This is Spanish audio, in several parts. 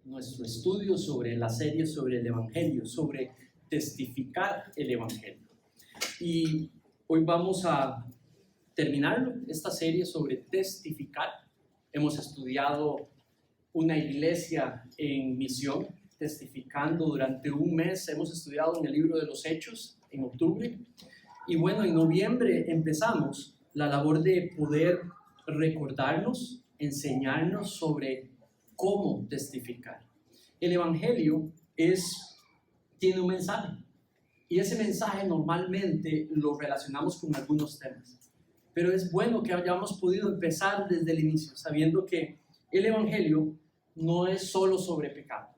nuestro estudio sobre la serie sobre el Evangelio, sobre testificar el Evangelio. Y hoy vamos a terminar esta serie sobre testificar. Hemos estudiado una iglesia en misión, testificando durante un mes. Hemos estudiado en el libro de los Hechos en octubre. Y bueno, en noviembre empezamos la labor de poder recordarnos, enseñarnos sobre cómo testificar. El Evangelio tiene un mensaje, y ese mensaje normalmente lo relacionamos con algunos temas. Pero es bueno que hayamos podido empezar desde el inicio, sabiendo que el Evangelio no es solo sobre pecado.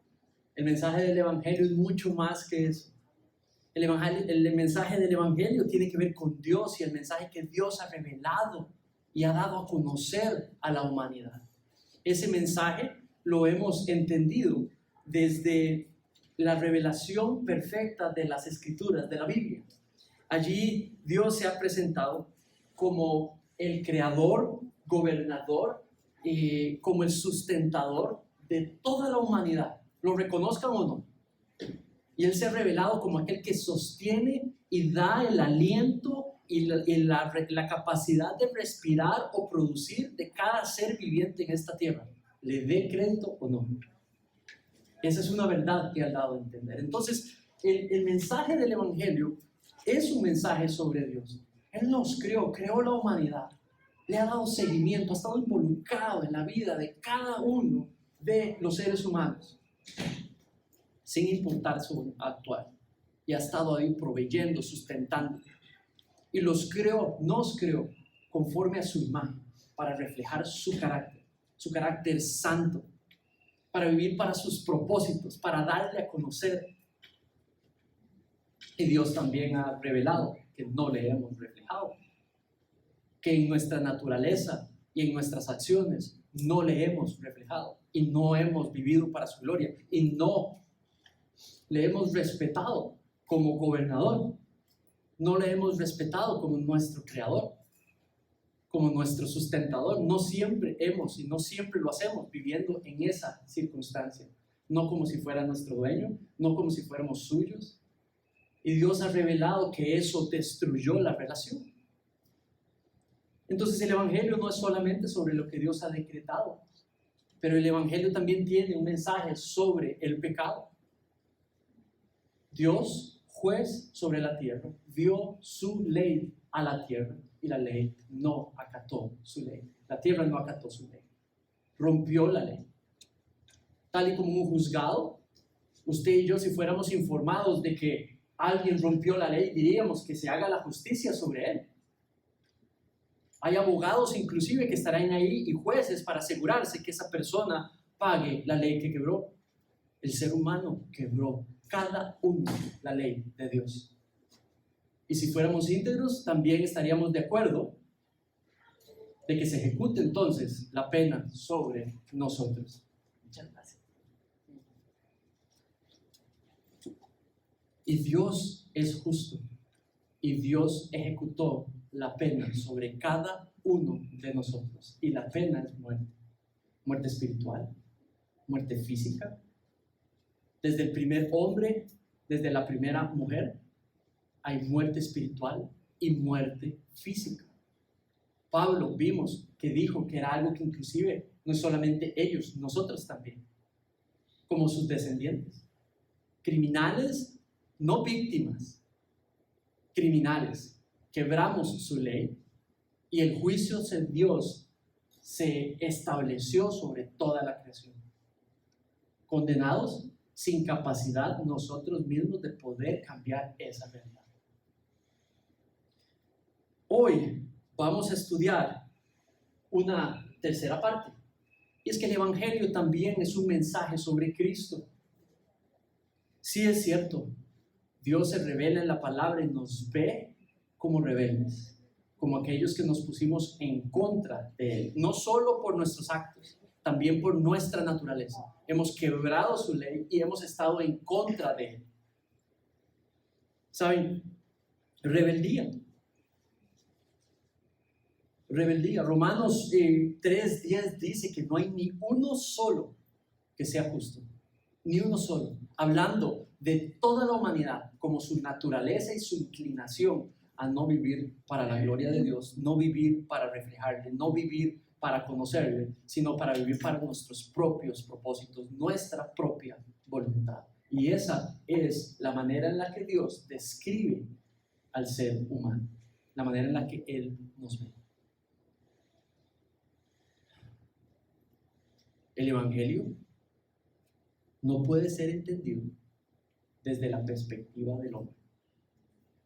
El mensaje del Evangelio es mucho más que eso. El mensaje del Evangelio tiene que ver con Dios y el mensaje que Dios ha revelado y ha dado a conocer a la humanidad. Ese mensaje lo hemos entendido desde la revelación perfecta de las Escrituras, de la Biblia. Allí Dios se ha presentado como el creador, gobernador, como el sustentador de toda la humanidad, lo reconozcan o no. Y Él se ha revelado como aquel que sostiene y da el aliento y la capacidad de respirar o producir de cada ser viviente en esta tierra, le dé crédito o no. Esa es una verdad que ha dado a entender. Entonces, el mensaje del Evangelio es un mensaje sobre Dios. Él nos creó la humanidad, le ha dado seguimiento, ha estado involucrado en la vida de cada uno de los seres humanos, sin importar su actual, y ha estado ahí proveyendo, sustentando. Y nos creó conforme a su imagen, para reflejar su carácter santo, para vivir para sus propósitos, para darle a conocer. Y Dios también ha revelado que no le hemos reflejado, que en nuestra naturaleza y en nuestras acciones no le hemos reflejado y no hemos vivido para su gloria y no le hemos respetado como gobernador, no le hemos respetado como nuestro creador, como nuestro sustentador. No siempre hemos y no siempre lo hacemos viviendo en esa circunstancia, no como si fuera nuestro dueño, no como si fuéramos suyos. Y Dios ha revelado que eso destruyó la relación. Entonces el Evangelio no es solamente sobre lo que Dios ha decretado, pero el Evangelio también tiene un mensaje sobre el pecado. Dios, juez sobre la tierra, dio su ley a la tierra y la ley no acató su ley. La tierra no acató su ley, rompió la ley. Tal y como un juzgado, usted y yo, si fuéramos informados de que alguien rompió la ley, diríamos que se haga la justicia sobre él. Hay abogados inclusive que estarán ahí y jueces para asegurarse que esa persona pague la ley que quebró. El ser humano quebró cada uno la ley de Dios. Y si fuéramos íntegros, también estaríamos de acuerdo de que se ejecute entonces la pena sobre nosotros. Muchas gracias. Y Dios es justo. Y Dios ejecutó la pena sobre cada uno de nosotros. Y la pena es muerte. Muerte espiritual, muerte física. Desde el primer hombre, desde la primera mujer, hay muerte espiritual y muerte física. Pablo vimos que dijo que era algo que inclusive no es solamente ellos, nosotros también, como sus descendientes. Criminales, no víctimas, criminales. Quebramos su ley y el juicio de Dios se estableció sobre toda la creación. Condenados sin capacidad nosotros mismos de poder cambiar esa verdad. Hoy vamos a estudiar una tercera parte, y es que el Evangelio también es un mensaje sobre Cristo. Sí, es cierto, Dios se revela en la palabra y nos ve como rebeldes, como aquellos que nos pusimos en contra de Él, no solo por nuestros actos, también por nuestra naturaleza. Hemos quebrado su ley y hemos estado en contra de Él. ¿Saben? Rebeldía. Romanos 3:10 dice que no hay ni uno solo que sea justo. ni uno solo, hablando de toda la humanidad como su naturaleza y su inclinación a no vivir para la gloria de Dios, no vivir para reflejarle, no vivir para conocerle, sino para vivir para nuestros propios propósitos, nuestra propia voluntad. Y esa es la manera en la que Dios describe al ser humano, la manera en la que Él nos ve. El Evangelio no puede ser entendido desde la perspectiva del hombre,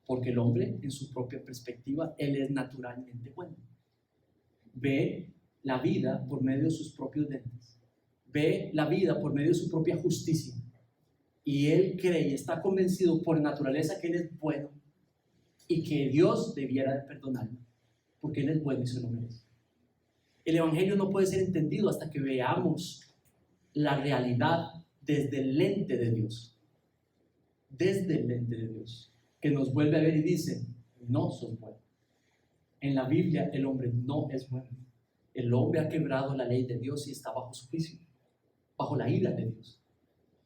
porque el hombre, en su propia perspectiva, él es naturalmente bueno. Ve la vida por medio de sus propios lentes, ve la vida por medio de su propia justicia, y él cree y está convencido por naturaleza que él es bueno y que Dios debiera de perdonarlo, porque él es bueno y se lo merece. El Evangelio no puede ser entendido hasta que veamos la realidad desde el lente de Dios. Desde el lente de Dios, que nos vuelve a ver y dice, no sos bueno. En la Biblia el hombre no es bueno. El hombre ha quebrado la ley de Dios y está bajo su juicio, bajo la ira de Dios.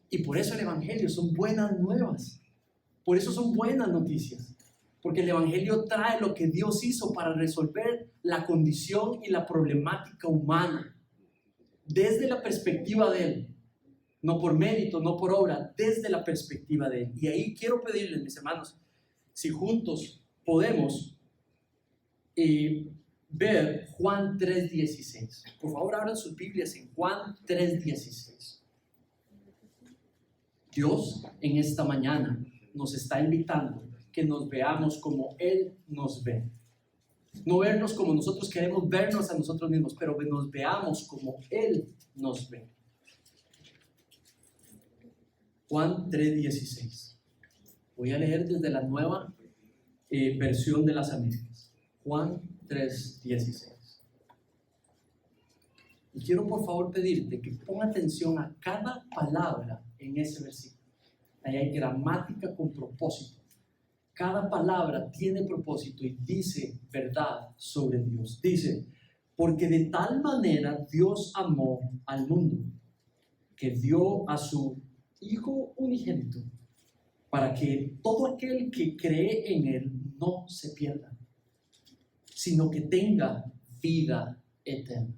Y por eso el Evangelio son buenas nuevas. Por eso son buenas noticias. Porque el Evangelio trae lo que Dios hizo para resolver la condición y la problemática humana desde la perspectiva de Él. No por mérito, no por obra, desde la perspectiva de Él. Y ahí quiero pedirles, mis hermanos, si juntos podemos ver Juan 3:16. Por favor, abran sus Biblias en Juan 3:16. Dios en esta mañana nos está invitando que nos veamos como Él nos ve. No vernos como nosotros queremos vernos a nosotros mismos, pero que nos veamos como Él nos ve. Juan 3:16. Voy a leer desde la nueva versión de las Américas. Juan 3:16. Y quiero por favor pedirte que ponga atención a cada palabra en ese versículo. Ahí hay gramática con propósito. Cada palabra tiene propósito y dice verdad sobre Dios. Dice, porque de tal manera Dios amó al mundo, que dio a su Hijo unigénito, para que todo aquel que cree en Él no se pierda, sino que tenga vida eterna.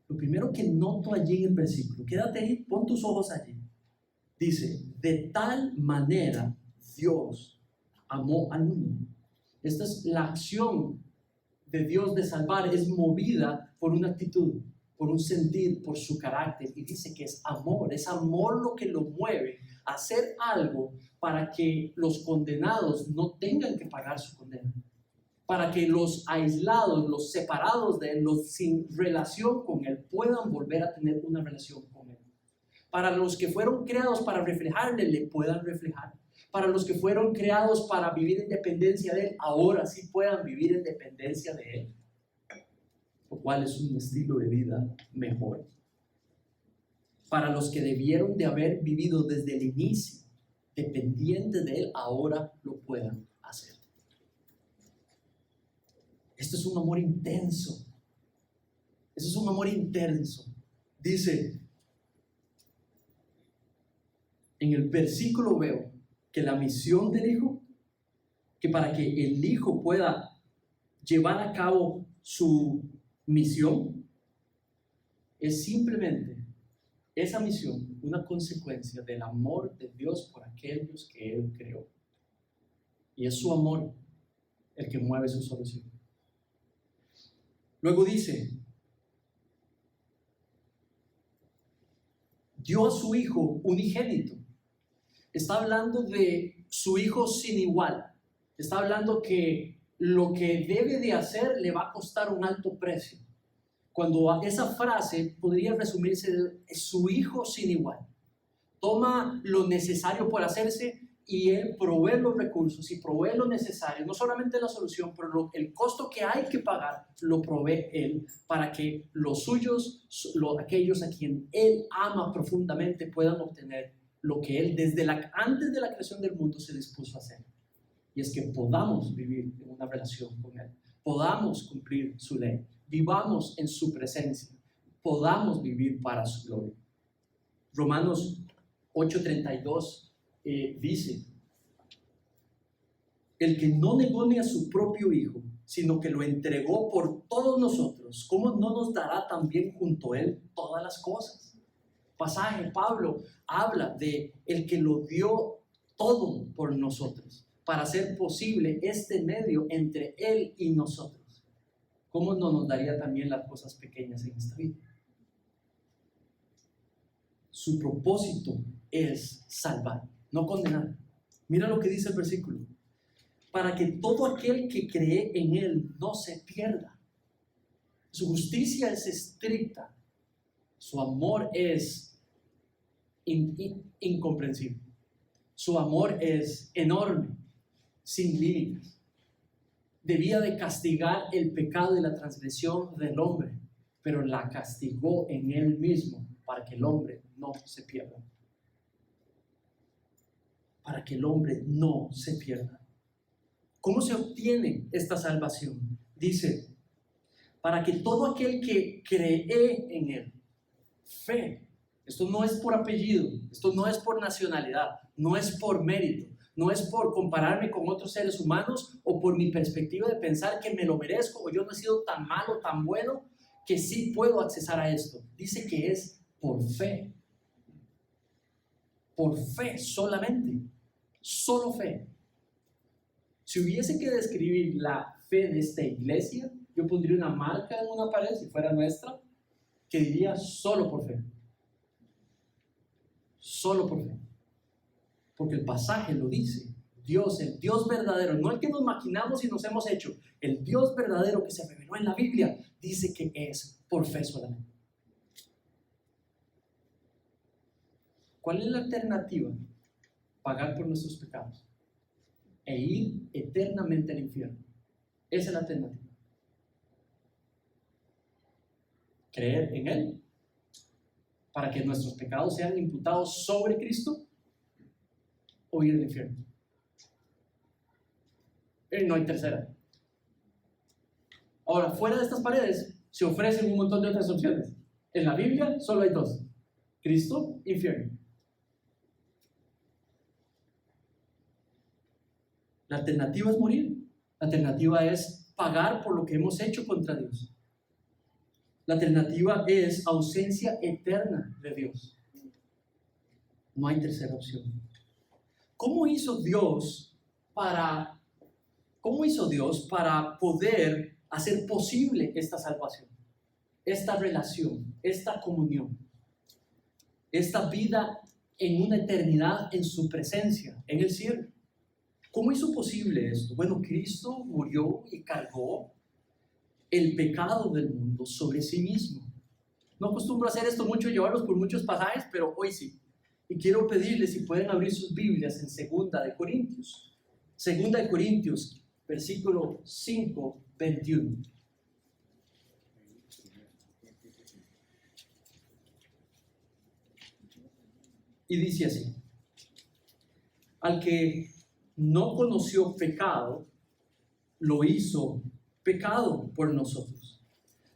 Lo primero que noto allí en el versículo, quédate ahí, pon tus ojos allí. Dice, de tal manera Dios amó al mundo. Esta es la acción de Dios de salvar, es movida por una actitud, por un sentir, por su carácter, y dice que es amor lo que lo mueve a hacer algo para que los condenados no tengan que pagar su condena, para que los aislados, los separados de Él, los sin relación con Él, puedan volver a tener una relación con Él, para los que fueron creados para reflejarle, le puedan reflejar, para los que fueron creados para vivir en dependencia de Él, ahora sí puedan vivir en dependencia de Él, lo cual es un estilo de vida mejor. Para los que debieron de haber vivido desde el inicio dependientes de Él, ahora lo puedan hacer. Esto es un amor intenso. Eso es un amor intenso. Dice, en el versículo veo que la misión del Hijo, que para que el Hijo pueda llevar a cabo su misión, es simplemente esa misión, una consecuencia del amor de Dios por aquellos que Él creó. Y es su amor el que mueve su solución. Luego dice, dio a su Hijo unigénito. Está hablando de su Hijo sin igual. Está hablando que lo que debe de hacer le va a costar un alto precio. Cuando esa frase podría resumirse de su Hijo sin igual. Toma lo necesario por hacerse y Él provee los recursos y provee lo necesario, no solamente la solución, pero el costo que hay que pagar lo provee Él para que los suyos, aquellos a quien Él ama profundamente, puedan obtener lo que Él antes de la creación del mundo se dispuso a hacer. Y es que podamos vivir en una relación con Él, podamos cumplir su ley, vivamos en su presencia, podamos vivir para su gloria. Romanos 8:32 dice: el que no negó ni a su propio Hijo, sino que lo entregó por todos nosotros, ¿cómo no nos dará también junto a Él todas las cosas? Pasaje, Pablo habla de el que lo dio todo por nosotros, para hacer posible este medio entre Él y nosotros. ¿Cómo no nos daría también las cosas pequeñas en esta vida? Su propósito es salvar, no condenar. Mira lo que dice el versículo: para que todo aquel que cree en Él no se pierda. Su justicia es estricta, su amor es incomprensible, su amor es enorme, sin límites. Debía de castigar el pecado y la transgresión del hombre, pero la castigó en Él mismo para que el hombre no se pierda. Para que el hombre no se pierda. ¿Cómo se obtiene esta salvación? Dice, para que todo aquel que cree en Él, fe, esto no es por apellido, esto no es por nacionalidad, no es por mérito, no es por compararme con otros seres humanos o por mi perspectiva de pensar que me lo merezco o yo no he sido tan malo, tan bueno, que sí puedo accesar a esto. Dice que es por fe solamente, solo fe. Si hubiese que describir la fe de esta iglesia, yo pondría una marca en una pared, si fuera nuestra, que diría solo por fe. Solo por fe. Porque el pasaje lo dice. Dios, el Dios verdadero, no el que nos maquinamos y nos hemos hecho, el Dios verdadero que se reveló en la Biblia, dice que es por fe solamente. ¿Cuál es la alternativa? Pagar por nuestros pecados e ir eternamente al infierno. Esa es la alternativa. Creer en Él para que nuestros pecados sean imputados sobre Cristo o ir al infierno. No hay tercera. Ahora, fuera de estas paredes se ofrecen un montón de otras opciones. En la Biblia solo hay dos: Cristo, infierno. La alternativa es morir. La alternativa es pagar por lo que hemos hecho contra Dios. La alternativa es ausencia eterna de Dios. No hay tercera opción. ¿Cómo hizo Dios para poder hacer posible esta salvación, esta relación, esta comunión, esta vida en una eternidad en su presencia, en el cielo? ¿Cómo hizo posible esto? Bueno, Cristo murió y cargó el pecado del mundo sobre sí mismo. No acostumbro a hacer esto mucho, llevarlos por muchos pasajes, pero hoy sí. Y quiero pedirles si pueden abrir sus Biblias en 2 de Corintios. 2 de Corintios, versículo 5, 21. Y dice así: al que no conoció pecado, lo hizo pecado por nosotros,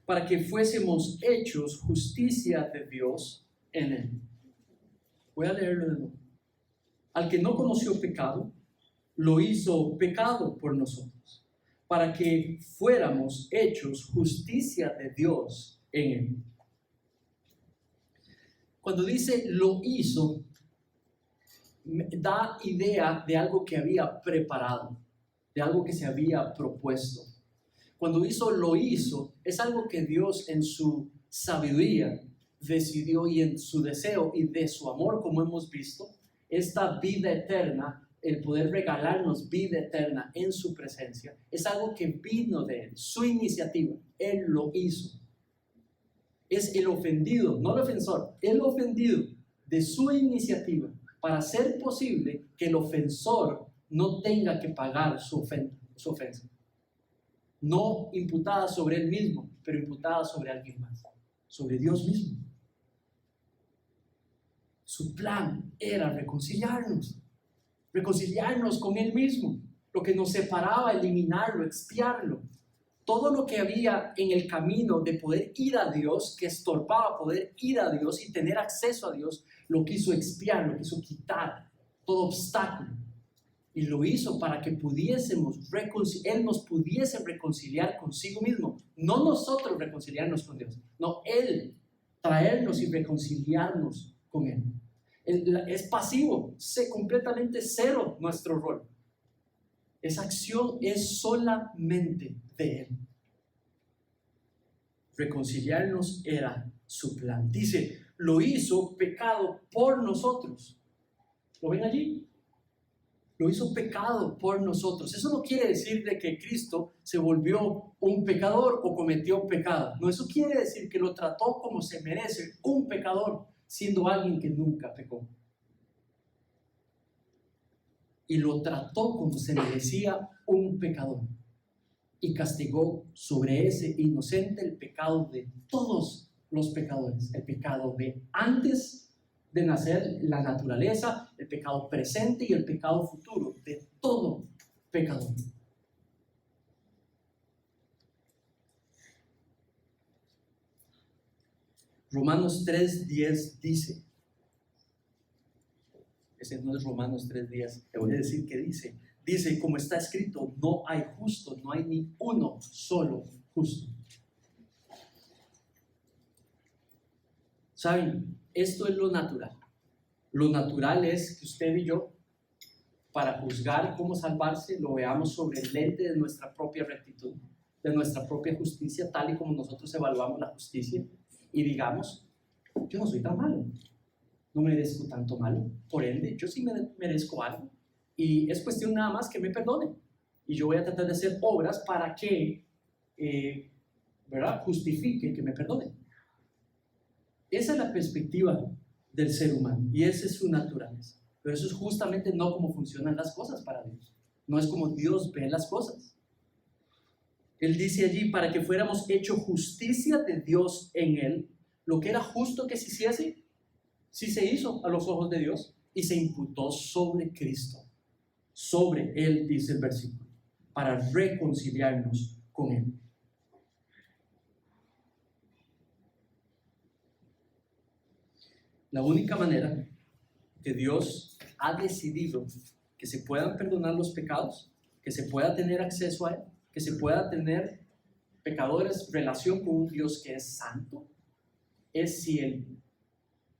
para que fuésemos hechos justicia de Dios en Él. Voy a leerlo de nuevo. Al que no conoció pecado, lo hizo pecado por nosotros, para que fuéramos hechos justicia de Dios en Él. Cuando dice lo hizo, da idea de algo que había preparado, de algo que se había propuesto. Cuando lo hizo, es algo que Dios en su sabiduría decidió, y en su deseo y de su amor, como hemos visto, esta vida eterna, el poder regalarnos vida eterna en su presencia, es algo que vino de Él, su iniciativa. Él lo hizo. Es el ofendido, no el ofensor, el ofendido de su iniciativa, para hacer posible que el ofensor no tenga que pagar su ofensa. No imputada sobre él mismo, pero imputada sobre alguien más, sobre Dios mismo. Su plan era reconciliarnos con Él mismo. Lo que nos separaba, eliminarlo, expiarlo. todo lo que había en el camino de poder ir a Dios, que estorbaba poder ir a Dios y tener acceso a Dios, lo quiso expiar, lo quiso quitar, todo obstáculo. Y lo hizo para que Él nos pudiese reconciliar consigo mismo. No nosotros reconciliarnos con Dios, no Él traernos y reconciliarnos con Él. Es pasivo, completamente cero nuestro rol. Esa acción es solamente de Él. Reconciliarnos era su plan. Dice, lo hizo pecado por nosotros. ¿Lo ven allí? Lo hizo pecado por nosotros. Eso no quiere decir de que Cristo se volvió un pecador o cometió pecado. No, eso quiere decir que lo trató como se merece un pecador, siendo alguien que nunca pecó. Y lo trató como se merecía un pecador. Y castigó sobre ese inocente el pecado de todos los pecadores. El pecado de antes de nacer, la naturaleza, el pecado presente y el pecado futuro, de todo pecador. Romanos 3:10 dice, ese no es Romanos 3:10, te voy a decir qué dice. Dice, como está escrito, no hay justo, no hay ni uno solo justo. ¿Saben? Esto es lo natural. Lo natural es que usted y yo, para juzgar cómo salvarse, lo veamos sobre el lente de nuestra propia rectitud, de nuestra propia justicia, tal y como nosotros evaluamos la justicia, y digamos, yo no soy tan malo, no merezco tanto malo, por ende, yo sí merezco algo, y es cuestión nada más que me perdone, y yo voy a tratar de hacer obras para que, ¿verdad?, justifique que me perdone. Esa es la perspectiva del ser humano y esa es su naturaleza. Pero eso es justamente no como funcionan las cosas para Dios. No es como Dios ve las cosas. Él dice allí, para que fuéramos hecho justicia de Dios en Él, lo que era justo que se hiciese, sí se hizo a los ojos de Dios y se imputó sobre Cristo. Sobre Él, dice el versículo, para reconciliarnos con Él. La única manera que Dios ha decidido que se puedan perdonar los pecados, que se pueda tener acceso a Él, que se pueda tener pecadores relación con un Dios que es santo, es si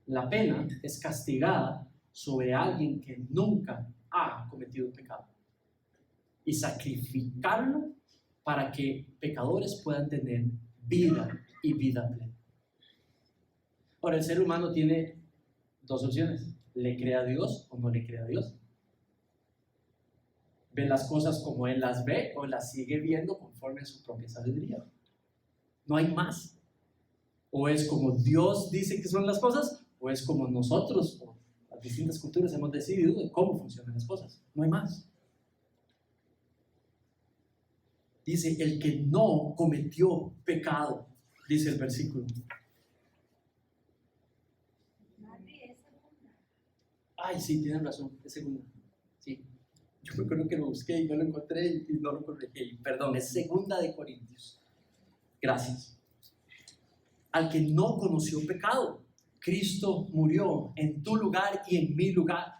la pena es castigada sobre alguien que nunca ha cometido pecado y sacrificarlo para que pecadores puedan tener vida y vida plena. Ahora, el ser humano tiene dos opciones: le cree a Dios o no le cree a Dios. Ve las cosas como Él las ve o las sigue viendo conforme a su propia sabiduría. No hay más. O es como Dios dice que son las cosas, o es como nosotros o las distintas culturas hemos decidido de cómo funcionan las cosas. No hay más. Dice, el que no cometió pecado, dice el versículo. Ay, sí, tienen razón, es segunda. Sí. Yo me acuerdo que lo busqué y no lo encontré y no lo corregí. Perdón, es segunda de Corintios. Gracias. Al que no conoció pecado, Cristo murió en tu lugar y en mi lugar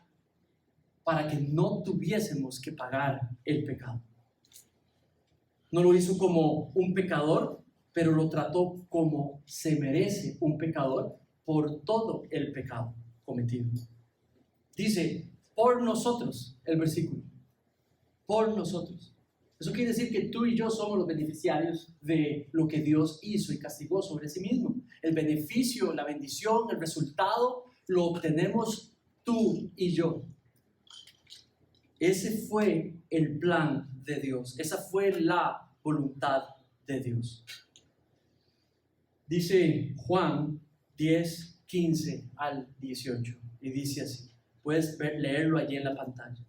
para que no tuviésemos que pagar el pecado. No lo hizo como un pecador, pero lo trató como se merece un pecador por todo el pecado cometido. Dice, por nosotros, el versículo, por nosotros. Eso quiere decir que tú y yo somos los beneficiarios de lo que Dios hizo y castigó sobre sí mismo. El beneficio, la bendición, el resultado, lo obtenemos tú y yo. Ese fue el plan de Dios. Esa fue la voluntad de Dios. Dice Juan 10, 15 al 18. Y dice así. Puedes leerlo allí en la pantalla.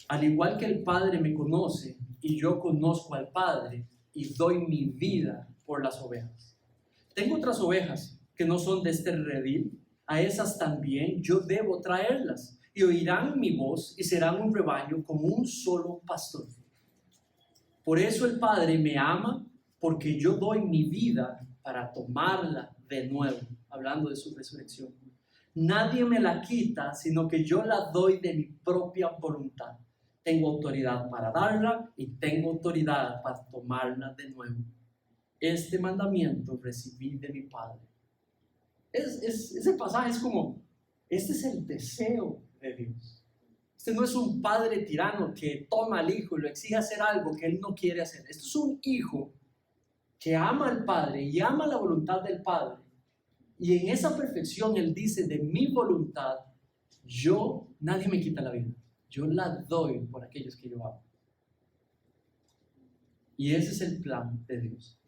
Al igual que el Padre me conoce y yo conozco al Padre y doy mi vida por las ovejas. Tengo otras ovejas que no son de este redil. A esas también yo debo traerlas y oirán mi voz y serán un rebaño como un solo pastor. Por eso el Padre me ama, porque yo doy mi vida para tomarla de nuevo, hablando de su resurrección. Nadie me la quita, sino que yo la doy de mi propia voluntad. Tengo autoridad para darla y tengo autoridad para tomarla de nuevo. Este mandamiento recibí de mi Padre. Ese pasaje es como, este es el deseo de Dios. Este no es un padre tirano que toma al hijo y lo exige hacer algo que él no quiere hacer. Este es un hijo que ama al Padre y ama la voluntad del Padre. Y en esa perfección él dice, de mi voluntad, nadie me quita la vida. Yo la doy por aquellos que yo amo. Y ese es el plan de Dios.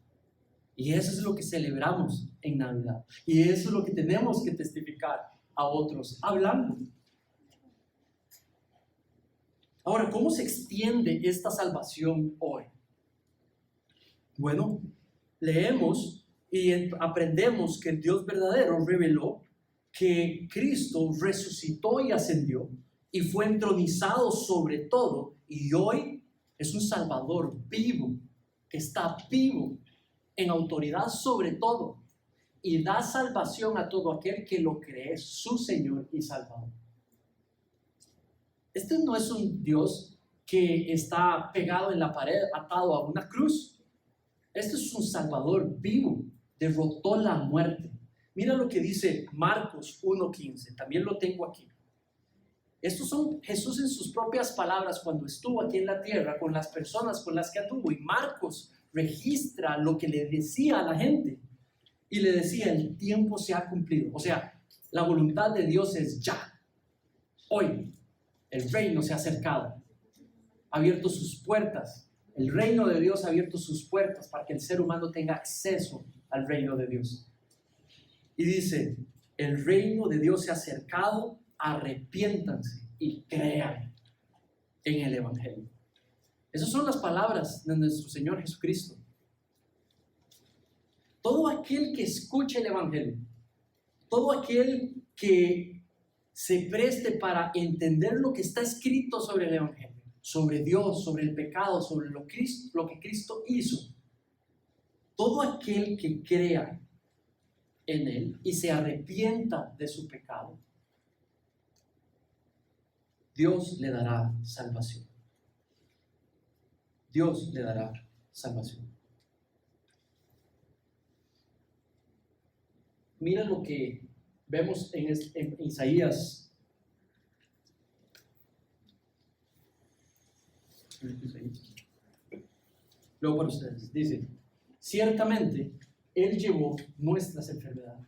Y eso es lo que celebramos en Navidad. Y eso es lo que tenemos que testificar a otros hablando. Ahora, ¿cómo se extiende esta salvación hoy? Bueno, leemos y aprendemos que el Dios verdadero reveló que Cristo resucitó y ascendió y fue entronizado sobre todo, y hoy es un Salvador vivo, que está vivo en autoridad sobre todo y da salvación a todo aquel que lo cree su Señor y Salvador. Este no es un Dios que está pegado en la pared, atado a una cruz. Este es un Salvador vivo, derrotó la muerte. Mira lo que dice Marcos 1:15, también lo tengo aquí. Estos son Jesús en sus propias palabras cuando estuvo aquí en la tierra con las personas con las que anduvo, y Marcos registra lo que le decía a la gente y le decía, el tiempo se ha cumplido. O sea, la voluntad de Dios es ya, hoy. El reino se ha acercado, ha abierto sus puertas. El reino de Dios ha abierto sus puertas para que el ser humano tenga acceso al reino de Dios. Y dice, el reino de Dios se ha acercado, arrepiéntanse y crean en el Evangelio. Esas son las palabras de nuestro Señor Jesucristo. Todo aquel que escuche el Evangelio, todo aquel que se preste para entender lo que está escrito sobre el Evangelio, sobre Dios, sobre el pecado, sobre lo que Cristo hizo, todo aquel que crea en Él y se arrepienta de su pecado, Dios le dará salvación. Dios le dará salvación. Mira lo que vemos en Isaías. Luego para ustedes, dice, ciertamente Él llevó nuestras enfermedades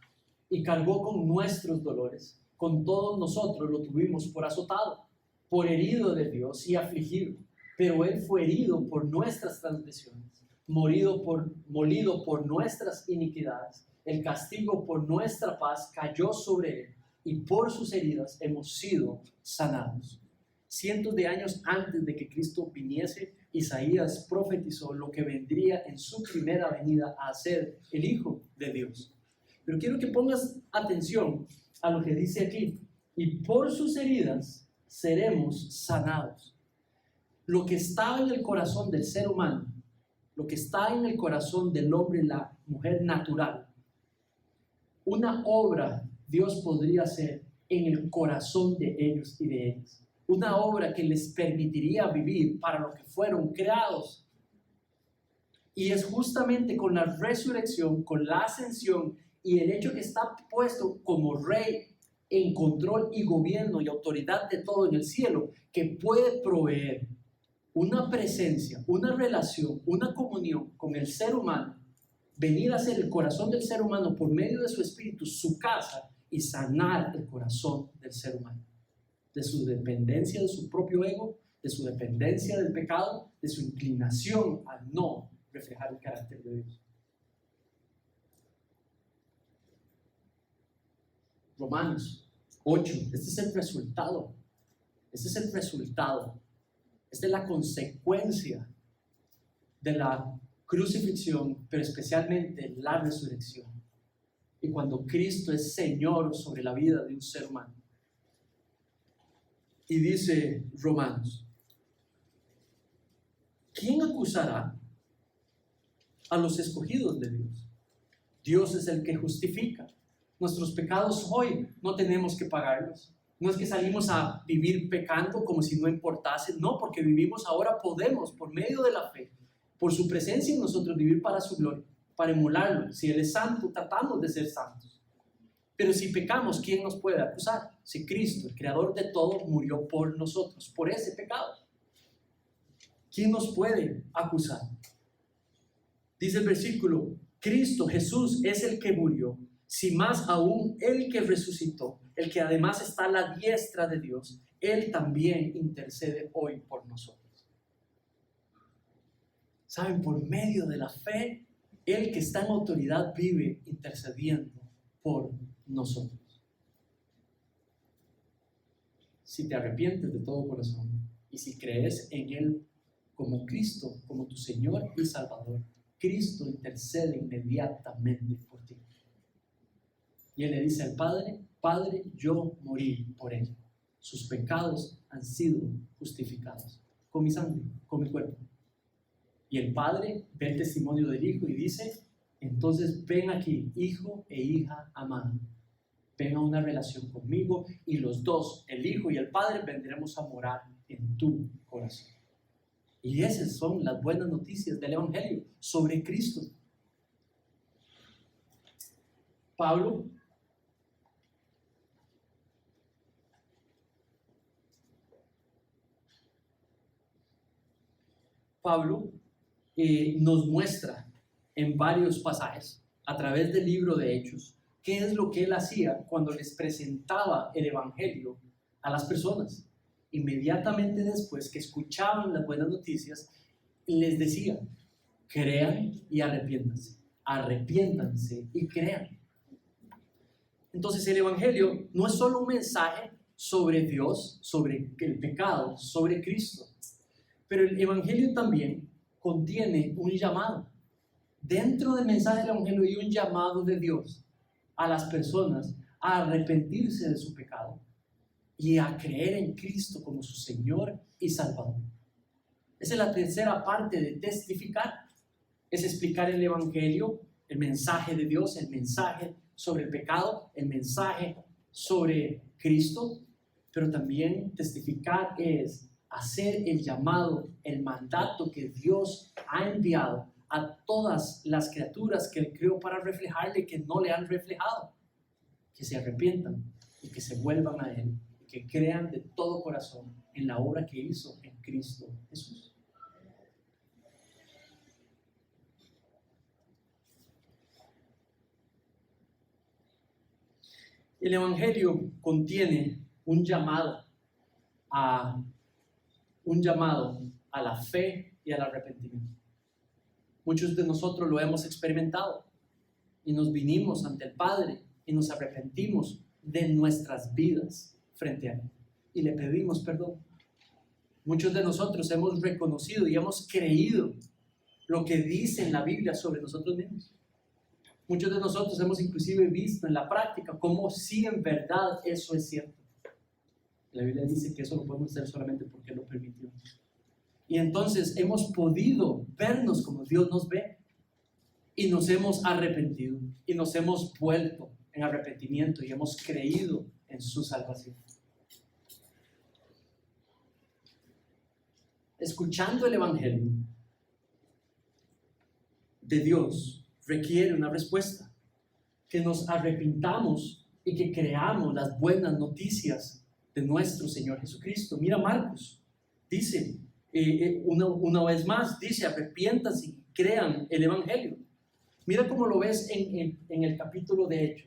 y cargó con nuestros dolores. Con todos nosotros lo tuvimos por azotado, por herido de Dios y afligido. Pero Él fue herido por nuestras transgresiones, molido por nuestras iniquidades. El castigo por nuestra paz cayó sobre Él, y por sus heridas hemos sido sanados. Cientos de años antes de que Cristo viniese, Isaías profetizó lo que vendría en su primera venida a ser el Hijo de Dios. Pero quiero que pongas atención a lo que dice aquí. Y por sus heridas seremos sanados. Lo que está en el corazón del ser humano, lo que está en el corazón del hombre y la mujer natural, una obra Dios podría hacer en el corazón de ellos y de ellas. Una obra que les permitiría vivir para lo que fueron creados. Y es justamente con la resurrección, con la ascensión y el hecho que está puesto como rey en control y gobierno y autoridad de todo en el cielo, que puede proveer una presencia, una relación, una comunión con el ser humano, venir a ser el corazón del ser humano por medio de su espíritu, su casa, y sanar el corazón del ser humano, de su dependencia de su propio ego, de su dependencia del pecado, de su inclinación a no reflejar el carácter de Dios. Romanos 8, este es el resultado, esta es la consecuencia de la crucifixión, pero especialmente la resurrección. Y cuando Cristo es Señor sobre la vida de un ser humano. Y dice Romanos, ¿quién acusará a los escogidos de Dios? Dios es el que justifica. Nuestros pecados hoy no tenemos que pagarlos. No es que salimos a vivir pecando como si no importase. No, porque vivimos ahora, podemos, por medio de la fe, por su presencia en nosotros, vivir para su gloria, para emularlo. Si Él es santo, tratamos de ser santos. Pero si pecamos, ¿quién nos puede acusar? Si Cristo, el creador de todo, murió por nosotros, por ese pecado. ¿Quién nos puede acusar? Dice el versículo, Cristo Jesús es el que murió, si más aún el que resucitó, el que además está a la diestra de Dios, Él también intercede hoy por nosotros. ¿Saben? Por medio de la fe, el que está en autoridad vive intercediendo por nosotros. Si te arrepientes de todo corazón y si crees en Él como Cristo, como tu Señor y Salvador, Cristo intercede inmediatamente por ti. Y Él le dice al Padre, Padre, yo morí por Él. Sus pecados han sido justificados con mi sangre, con mi cuerpo. Y el Padre ve el testimonio del Hijo y dice, entonces ven aquí, hijo e hija amada. Ven a una relación conmigo y los dos, el Hijo y el Padre, vendremos a morar en tu corazón. Y esas son las buenas noticias del Evangelio sobre Cristo. Pablo nos muestra en varios pasajes, a través del libro de Hechos, qué es lo que él hacía cuando les presentaba el Evangelio a las personas. Inmediatamente después que escuchaban las buenas noticias, les decía, crean y arrepiéntanse y crean. Entonces el Evangelio no es solo un mensaje sobre Dios, sobre el pecado, sobre Cristo, pero el Evangelio también contiene un llamado. Dentro del mensaje del Evangelio hay un llamado de Dios a las personas a arrepentirse de su pecado y a creer en Cristo como su Señor y Salvador. Esa es la tercera parte de testificar. Es explicar el Evangelio, el mensaje de Dios, el mensaje sobre el pecado, el mensaje sobre Cristo, pero también testificar es hacer el llamado, el mandato que Dios ha enviado a todas las criaturas que Él creó para reflejarle que no le han reflejado, que se arrepientan y que se vuelvan a Él, y que crean de todo corazón en la obra que hizo en Cristo Jesús. El Evangelio contiene un llamado a la fe y al arrepentimiento. Muchos de nosotros lo hemos experimentado y nos vinimos ante el Padre y nos arrepentimos de nuestras vidas frente a Él y le pedimos perdón. Muchos de nosotros hemos reconocido y hemos creído lo que dice en la Biblia sobre nosotros mismos. Muchos de nosotros hemos inclusive visto en la práctica cómo sí en verdad eso es cierto. La Biblia dice que eso lo podemos hacer solamente porque Él lo permitió. Y entonces hemos podido vernos como Dios nos ve y nos hemos arrepentido y nos hemos vuelto en arrepentimiento y hemos creído en su salvación. Escuchando el Evangelio de Dios requiere una respuesta, que nos arrepintamos y que creamos las buenas noticias de nuestro Señor Jesucristo. Mira Marcos, dice una vez más, dice arrepiéntanse y crean el Evangelio. Mira cómo lo ves en el capítulo de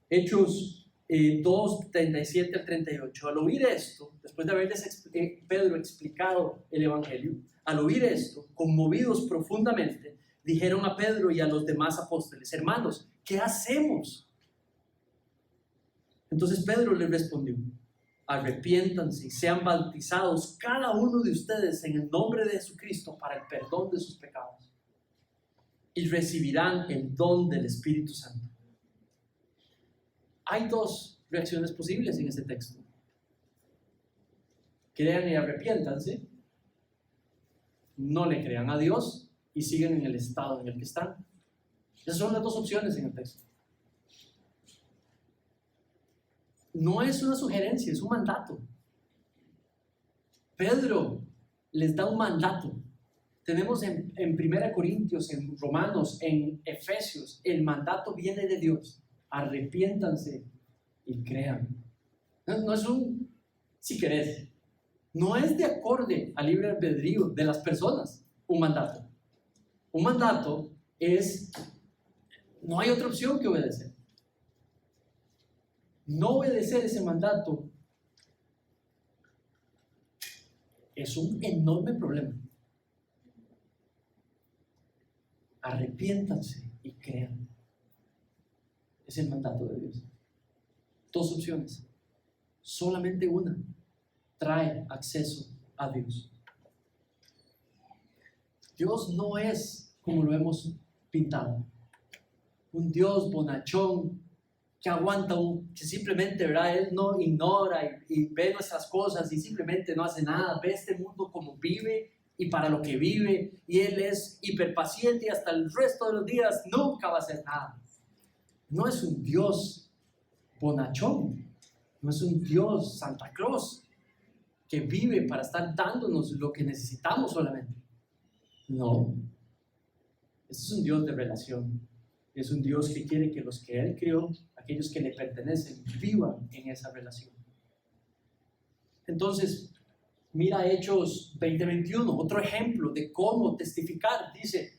Hechos 2, 37 al 38. Al oír esto, después de haberles Pedro explicado el Evangelio, al oír esto, conmovidos profundamente, dijeron a Pedro y a los demás apóstoles, hermanos, ¿qué hacemos? Entonces Pedro les respondió, arrepiéntanse y sean bautizados cada uno de ustedes en el nombre de Jesucristo para el perdón de sus pecados y recibirán el don del Espíritu Santo. Hay dos reacciones posibles en este texto. Crean y arrepiéntanse, no le crean a Dios y sigan en el estado en el que están. Esas son las dos opciones en el texto. No es una sugerencia, es un mandato. Pedro les da un mandato. Tenemos en 1 Corintios, en Romanos, en Efesios, el mandato viene de Dios. Arrepiéntanse y crean. No es un si querés. No es de acorde al libre albedrío de las personas un mandato. Un mandato es, no hay otra opción que obedecer. No obedecer ese mandato es un enorme problema. Arrepiéntanse y crean. Es el mandato de Dios. Dos opciones. Solamente una trae acceso a Dios. Dios no es como lo hemos pintado. Un Dios bonachón que aguanta, que simplemente, ¿verdad? Él no ignora y ve nuestras cosas y simplemente no hace nada. Ve este mundo como vive y para lo que vive, y Él es hiperpaciente y hasta el resto de los días nunca va a hacer nada. No es un Dios bonachón, no es un Dios Santa Claus que vive para estar dándonos lo que necesitamos solamente. No, este es un Dios de relación. Es un Dios que quiere que los que Él creó, aquellos que le pertenecen, vivan en esa relación. Entonces, mira Hechos 20:21, otro ejemplo de cómo testificar. Dice,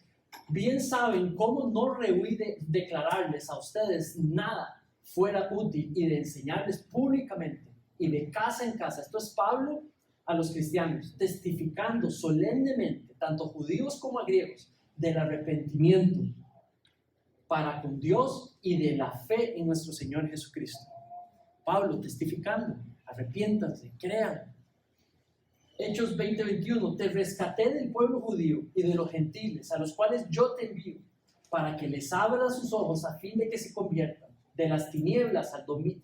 bien saben cómo no rehuí de declararles a ustedes nada fuera útil y de enseñarles públicamente y de casa en casa. Esto es Pablo a los cristianos, testificando solemnemente, tanto judíos como a griegos, del arrepentimiento para con Dios y de la fe en nuestro Señor Jesucristo. Pablo testificando, arrepiéntanse, crean. Hechos 20:21, te rescaté del pueblo judío y de los gentiles, a los cuales yo te envío, para que les abra sus ojos a fin de que se conviertan de las tinieblas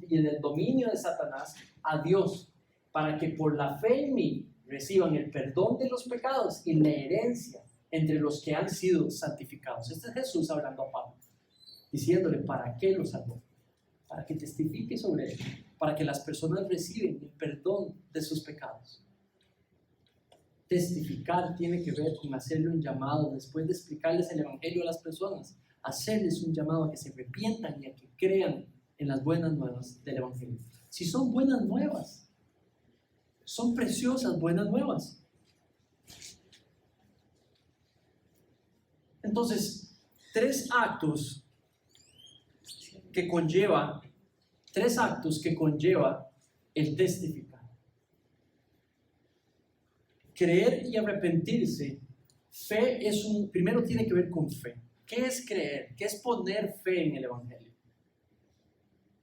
y del dominio de Satanás a Dios, para que por la fe en mí reciban el perdón de los pecados y la herencia entre los que han sido santificados. Este es Jesús hablando a Pablo, diciéndole para qué lo salvó, para que testifique sobre él, para que las personas reciben el perdón de sus pecados. Testificar tiene que ver con hacerle un llamado, después de explicarles el evangelio a las personas, hacerles un llamado a que se arrepientan y a que crean en las buenas nuevas del evangelio. Si son buenas nuevas, son preciosas buenas nuevas. Entonces, tres actos que conlleva el testificar. Creer y arrepentirse. Fe primero tiene que ver con fe. ¿Qué es creer? ¿Qué es poner fe en el evangelio?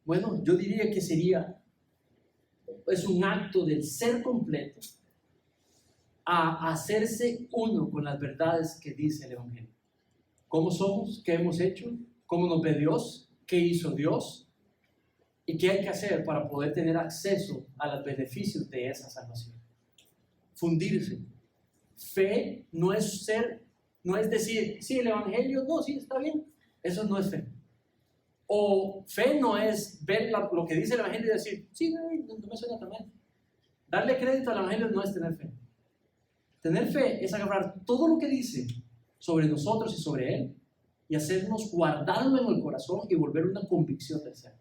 Bueno, yo diría que es un acto del ser completo a hacerse uno con las verdades que dice el evangelio. ¿Cómo somos? ¿Qué hemos hecho? ¿Cómo nos ve Dios? ¿Qué hizo Dios? ¿Y qué hay que hacer para poder tener acceso a los beneficios de esa salvación? Fundirse. Fe no es decir, sí, el evangelio, no, sí, está bien. Eso no es fe. O fe no es ver lo que dice el evangelio y decir, sí, no me suena tan mal. Darle crédito al evangelio no es tener fe. Tener fe es agarrar todo lo que dice sobre nosotros y sobre Él y hacernos guardarlo en el corazón y volver una convicción del ser.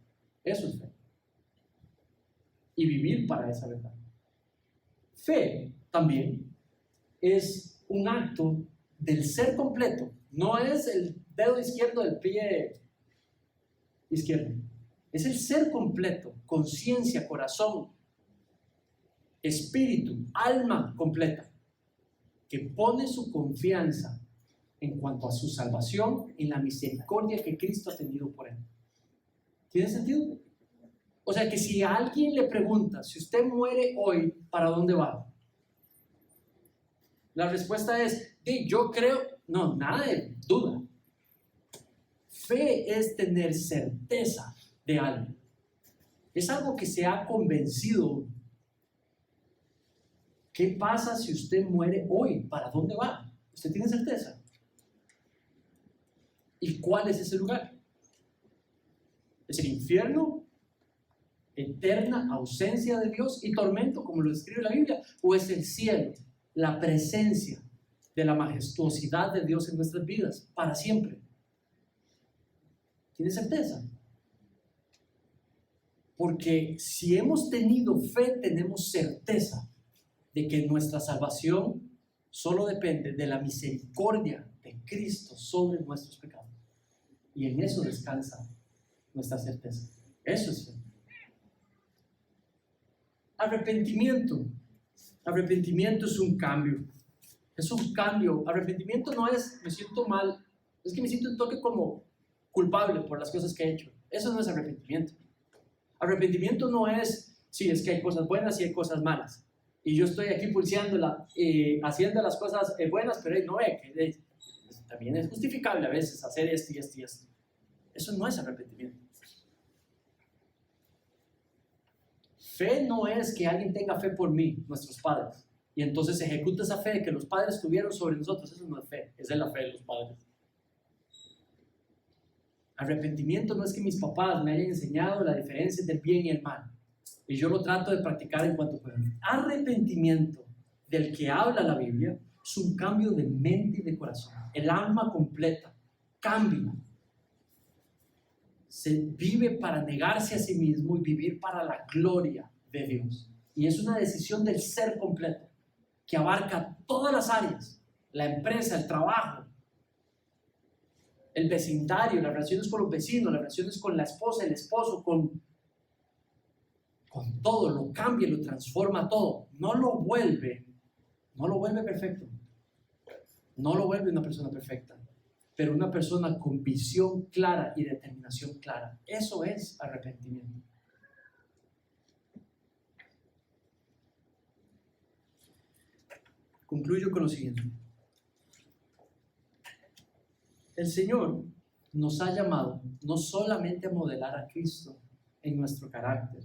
Eso es fe. Y vivir para esa verdad. Fe también es un acto del ser completo. No es el dedo izquierdo del pie izquierdo. Es el ser completo, conciencia, corazón, espíritu, alma completa, que pone su confianza en cuanto a su salvación en la misericordia que Cristo ha tenido por él. ¿Tiene sentido? O sea que si a alguien le pregunta, si usted muere hoy, ¿para dónde va? La respuesta es, yo creo, no, nada de duda. Fe es tener certeza de algo. Es algo que se ha convencido. ¿Qué pasa si usted muere hoy? ¿Para dónde va? ¿Usted tiene certeza? ¿Y cuál es ese lugar? ¿Es el infierno? ¿Eterna ausencia de Dios y tormento, como lo describe la Biblia? ¿O es el cielo, la presencia de la majestuosidad de Dios en nuestras vidas para siempre? ¿Tiene certeza? Porque si hemos tenido fe, tenemos certeza de que nuestra salvación solo depende de la misericordia de Cristo sobre nuestros pecados. Y en eso descansa nuestra certeza. Eso es fe. Arrepentimiento. Arrepentimiento es un cambio. Es un cambio. Arrepentimiento no es, me siento mal, es que me siento un toque como culpable por las cosas que he hecho. Eso no es arrepentimiento. Arrepentimiento no es, sí, es que hay cosas buenas y hay cosas malas. Y yo estoy aquí pulseándola, haciendo las cosas buenas, pero no ve que también es justificable a veces hacer esto y esto y esto. Eso no es arrepentimiento. Fe no es que alguien tenga fe por mí, nuestros padres, y entonces ejecuta esa fe que los padres tuvieron sobre nosotros. Eso no es fe, esa es la fe de los padres. Arrepentimiento no es que mis papás me hayan enseñado la diferencia entre el bien y el mal, y yo lo trato de practicar en cuanto pueda. Arrepentimiento del que habla la Biblia es un cambio de mente y de corazón. El alma completa cambia. Se vive para negarse a sí mismo y vivir para la gloria de Dios. Y es una decisión del ser completo que abarca todas las áreas: la empresa, el trabajo, el vecindario, las relaciones con los vecinos, las relaciones con la esposa, el esposo, con todo. Lo cambia, lo transforma todo. No lo vuelve perfecto. No lo vuelve una persona perfecta, pero una persona con visión clara y determinación clara. Eso es arrepentimiento. Concluyo con lo siguiente. El Señor nos ha llamado no solamente a modelar a Cristo en nuestro carácter,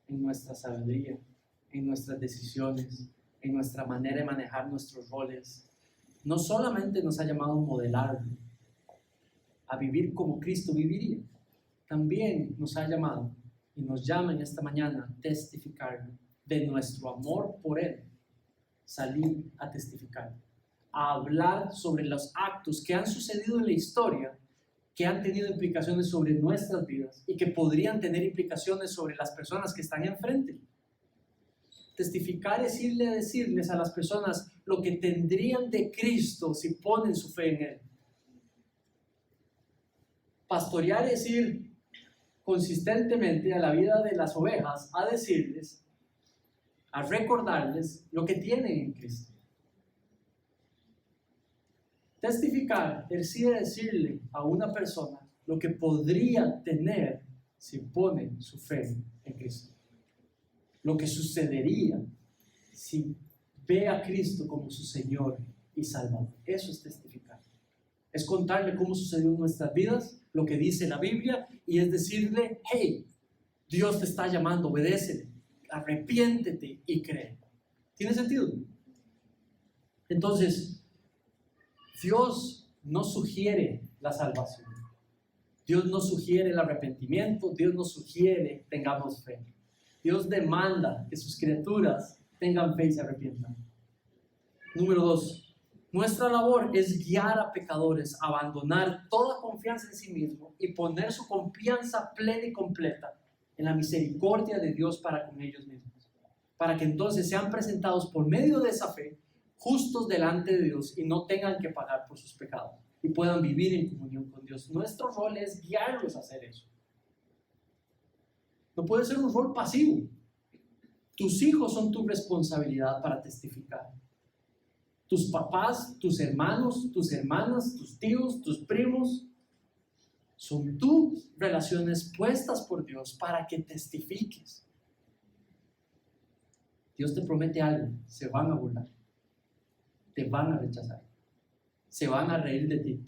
en nuestra sabiduría, en nuestras decisiones, en nuestra manera de manejar nuestros roles. No solamente nos ha llamado a modelarlo, a vivir como Cristo viviría. También nos ha llamado y nos llama en esta mañana a testificar de nuestro amor por Él. Salir a testificar, a hablar sobre los actos que han sucedido en la historia, que han tenido implicaciones sobre nuestras vidas y que podrían tener implicaciones sobre las personas que están enfrente. Testificar es irle a decirles a las personas lo que tendrían de Cristo si ponen su fe en Él. Pastorear es ir consistentemente a la vida de las ovejas a decirles, a recordarles lo que tienen en Cristo. Testificar es ir a decirle a una persona lo que podría tener si pone su fe en Cristo. Lo que sucedería si ve a Cristo como su Señor y Salvador. Eso es testificar. Es contarle cómo sucedió en nuestras vidas, lo que dice la Biblia, y es decirle, hey, Dios te está llamando, obedécele, arrepiéntete y cree. ¿Tiene sentido? Entonces, Dios no sugiere la salvación. Dios no sugiere el arrepentimiento. Dios no sugiere tengamos fe. Dios demanda que sus criaturas tengan fe y se arrepientan. Número 2. Nuestra labor es guiar a pecadores a abandonar toda confianza en sí mismo y poner su confianza plena y completa en la misericordia de Dios para con ellos mismos, para que entonces sean presentados por medio de esa fe justos delante de Dios y no tengan que pagar por sus pecados y puedan vivir en comunión con Dios. Nuestro rol es guiarlos a hacer eso. No puede ser un rol pasivo. Tus hijos son tu responsabilidad para testificar. Tus papás, tus hermanos, tus hermanas, tus tíos, tus primos, son tus relaciones puestas por Dios para que testifiques. Dios te promete algo, se van a burlar, te van a rechazar, se van a reír de ti.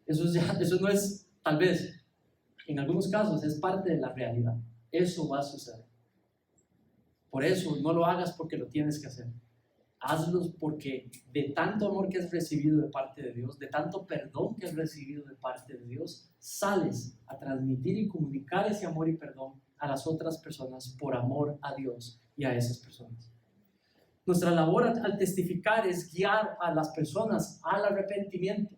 Eso no es, tal vez, en algunos casos es parte de la realidad. Eso va a suceder. Por eso no lo hagas porque lo tienes que hacer. hazlos porque de tanto amor que has recibido de parte de Dios, de tanto perdón que has recibido de parte de Dios, sales a transmitir y comunicar ese amor y perdón a las otras personas por amor a Dios y a esas personas. Nuestra labor al testificar es guiar a las personas al arrepentimiento,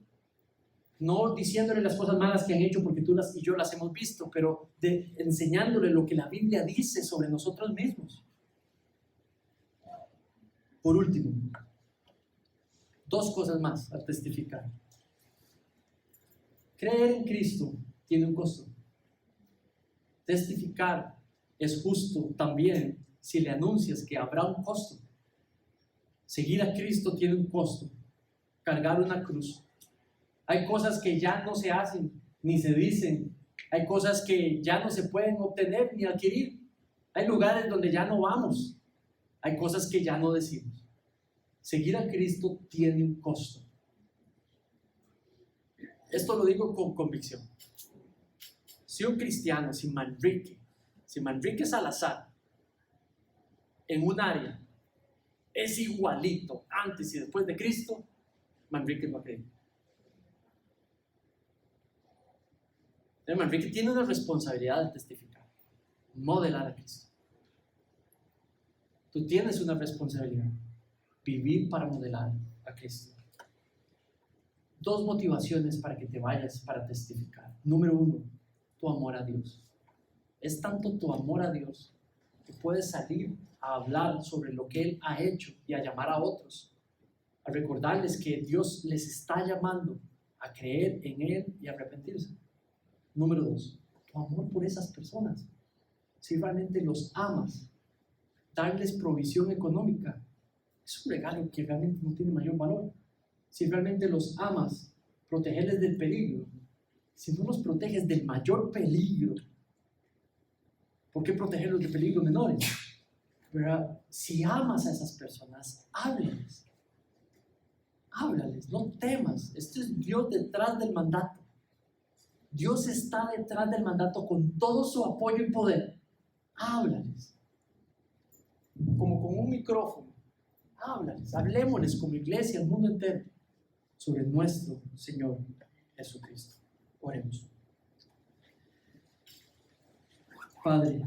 no diciéndole las cosas malas que han hecho porque tú y yo las hemos visto, pero enseñándole lo que la Biblia dice sobre nosotros mismos. Por último, 2 cosas más al testificar. Creer en Cristo tiene un costo. Testificar es justo también si le anuncias que habrá un costo. Seguir a Cristo tiene un costo. Cargar una cruz. Hay cosas que ya no se hacen ni se dicen. Hay cosas que ya no se pueden obtener ni adquirir. Hay lugares donde ya no vamos. Hay cosas que ya no decimos. Seguir a Cristo tiene un costo. Esto lo digo con convicción. Si un cristiano, si Manrique Salazar, en un área, es igualito antes y después de Cristo, Manrique no cree. Manrique tiene una responsabilidad de testificar, modelar a Cristo. Tú tienes una responsabilidad, vivir para modelar a Cristo. 2 motivaciones para que te vayas para testificar. Número 1, tu amor a Dios. Es tanto tu amor a Dios que puedes salir a hablar sobre lo que Él ha hecho y a llamar a otros, a recordarles que Dios les está llamando a creer en Él y a arrepentirse. Número 2, tu amor por esas personas. Si realmente los amas, darles provisión económica es un regalo que realmente no tiene mayor valor. Si realmente los amas, protegerles del peligro. Si no los proteges del mayor peligro, ¿por qué protegerlos de peligros menores? Pero si amas a esas personas, háblales, no temas. Este es Dios detrás del mandato. Dios está detrás del mandato con todo su apoyo y poder. Háblales, como con un micrófono. Háblales, hablémosles como iglesia al mundo entero sobre nuestro Señor Jesucristo. Oremos. Padre,